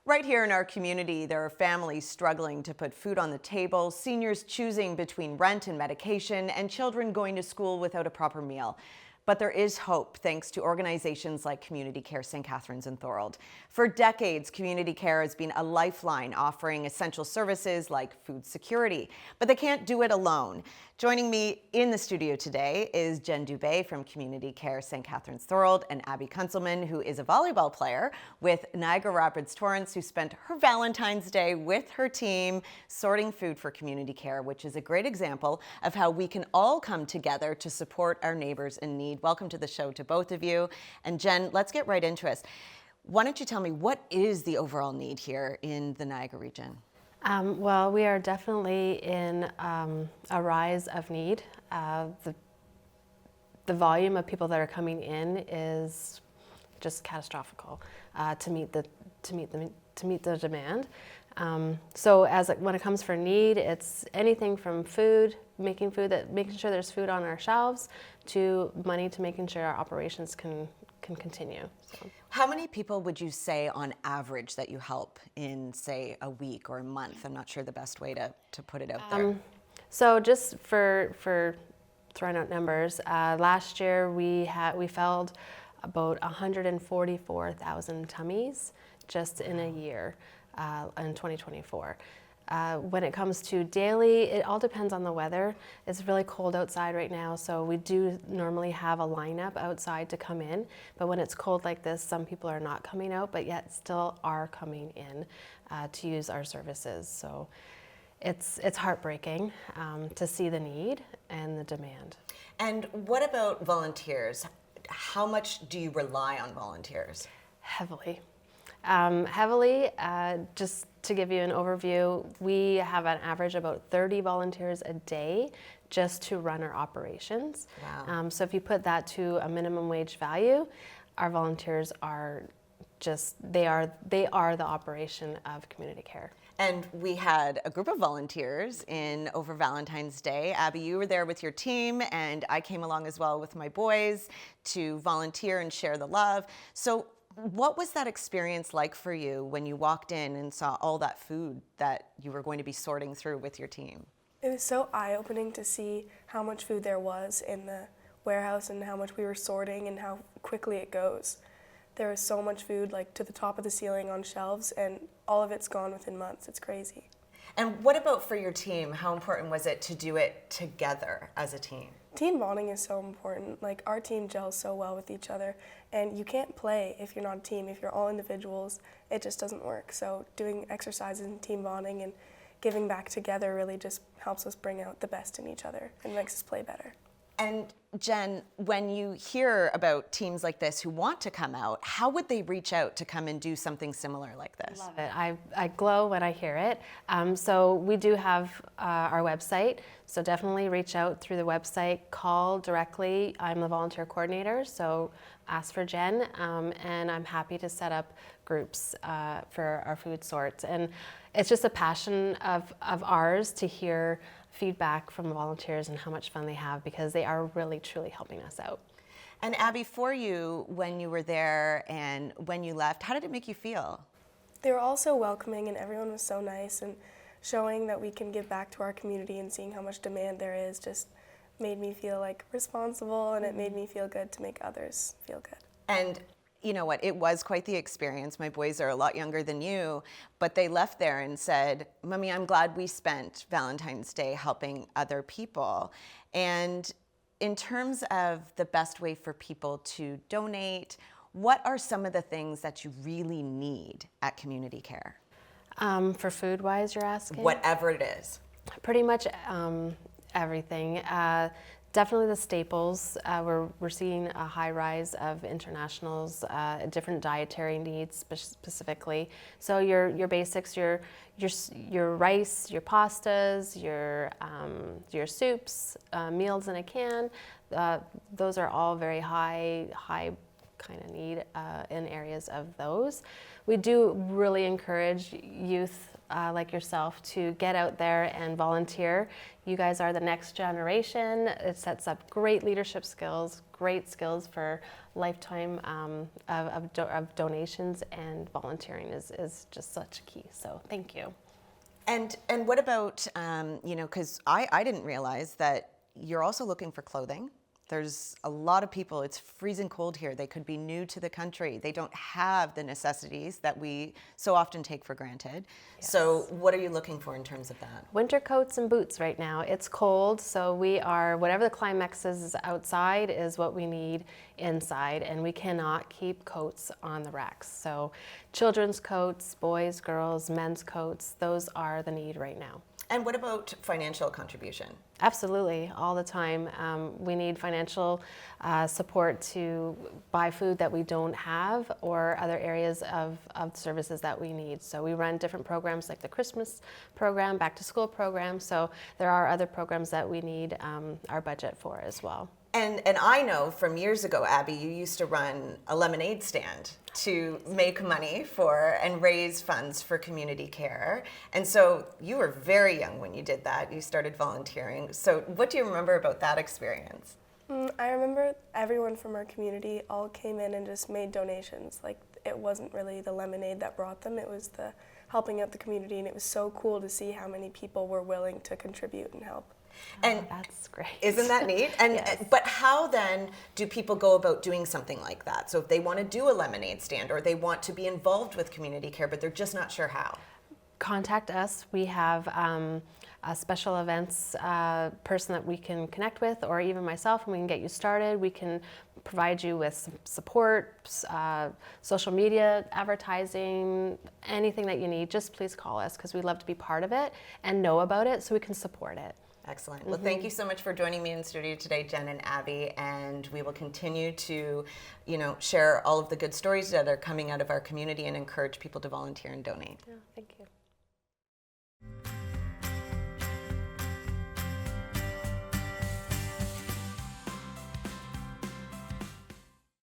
Right here in our community, there are families struggling to put food on the table, seniors choosing between rent and medication, and children going to school without a proper meal. But there is hope thanks to organizations like Community Care St. Catharines and Thorold. For decades, Community Care has been a lifeline offering essential services like food security, but they can't do it alone. Joining me in the studio today is Jenn Dubé from Community Care St. Catharines Thorold and Abbey Kunselman, who is a volleyball player with Niagara Rapids Torrance, who spent her Valentine's Day with her team sorting food for Community Care, which is a great example of how we can all come together to support our neighbors in need. Welcome to the show to both of you. And Jenn, let's get right into it. Why don't you tell me, what is the overall need here in the Niagara region? Well, we are definitely in a rise of need. The volume of people that are coming in is just catastrophical to meet the demand. So when it comes for need, it's anything from food, making sure there's food on our shelves, to money to making sure our operations can continue. So. How many people would you say on average that you help in, say, a week or a month? I'm not sure the best way to put it out there. So just for throwing out numbers, last year we filled about 144,000 tummies just in a year in 2024. When it comes to daily, it all depends on the weather. It's really cold outside right now, so we do normally have a lineup outside to come in. But when it's cold like this, some people are not coming out, but yet still are coming in to use our services. So it's heartbreaking to see the need and the demand. And what about volunteers? How much do you rely on volunteers? Heavily. Just to give you an overview, we have an average about 30 volunteers a day just to run our operations. Wow. So if you put that to a minimum wage value, our volunteers are they are the operation of Community Care. And we had a group of volunteers in over Valentine's Day. Abby, you were there with your team, and I came along as well with my boys to volunteer and share the love. So what was that experience like for you when you walked in and saw all that food that you were going to be sorting through with your team? It was so eye-opening to see how much food there was in the warehouse and how much we were sorting and how quickly it goes. There was so much food, like to the top of the ceiling on shelves, and all of it's gone within months. It's crazy. And what about for your team? How important was it to do it together as a team? Team bonding is so important. Like, our team gels so well with each other, and you can't play if you're not a team. If you're all individuals, it just doesn't work. So doing exercises and team bonding and giving back together really just helps us bring out the best in each other and makes us play better. And Jenn, when you hear about teams like this who want to come out, how would they reach out to come and do something similar like this? Love it. I glow when I hear it. So we do have our website, so definitely reach out through the website, call directly. I'm the volunteer coordinator, so ask for Jenn, and I'm happy to set up groups for our food sorts. And it's just a passion of ours to hear feedback from volunteers and how much fun they have, because they are really truly helping us out. And Abby, for you, when you were there and when you left, how did it make you feel? They were all so welcoming, and everyone was so nice, and showing that we can give back to our community and seeing how much demand there is just made me feel like responsible, and it made me feel good to make others feel good. And you know what, it was quite the experience. My boys are a lot younger than you, but they left there and said, "Mommy, I'm glad we spent Valentine's Day helping other people." And in terms of the best way for people to donate, what are some of the things that you really need at Community Care? For food-wise, you're asking? Whatever it is. Pretty much everything. Definitely the staples. We're seeing a high rise of internationals, different dietary needs specifically. So your basics, your rice, your pastas, your soups, meals in a can. Those are all very high kind of need in areas of those. We do really encourage youth like yourself to get out there and volunteer. You guys are the next generation. It sets up great leadership skills, great skills for lifetime of donations, and volunteering is just such a key. So thank you. And what about, because I didn't realize that you're also looking for clothing. There's a lot of people, it's freezing cold here. They could be new to the country. They don't have the necessities that we so often take for granted. Yes. So what are you looking for in terms of that? Winter coats and boots right now. It's cold, so we are, whatever the climax is outside is what we need inside, and we cannot keep coats on the racks. So children's coats, boys, girls, men's coats, those are the need right now. And what about financial contribution? Absolutely, all the time. We need financial support to buy food that we don't have, or other areas of services that we need. So we run different programs like the Christmas program, back to school program. So there are other programs that we need our budget for as well. And I know from years ago, Abby, you used to run a lemonade stand to make money for and raise funds for community care. And so you were very young when you did that. You started volunteering. So what do you remember about that experience? I remember everyone from our community all came in and just made donations. Like, it wasn't really the lemonade that brought them, it was the helping out the community, and it was so cool to see how many people were willing to contribute and help. And that's great. Isn't that neat? And Yes. But how then do people go about doing something like that? So if they want to do a lemonade stand, or they want to be involved with community care, but they're just not sure how. Contact us. We have a special events person that we can connect with, or even myself, and we can get you started. We can provide you with some support, social media, advertising, anything that you need. Just please call us, because we'd love to be part of it and know about it so we can support it. Excellent. Well, thank you so much for joining me in studio today, Jenn and Abby, and we will continue to, share all of the good stories that are coming out of our community and encourage people to volunteer and donate. Yeah, thank you.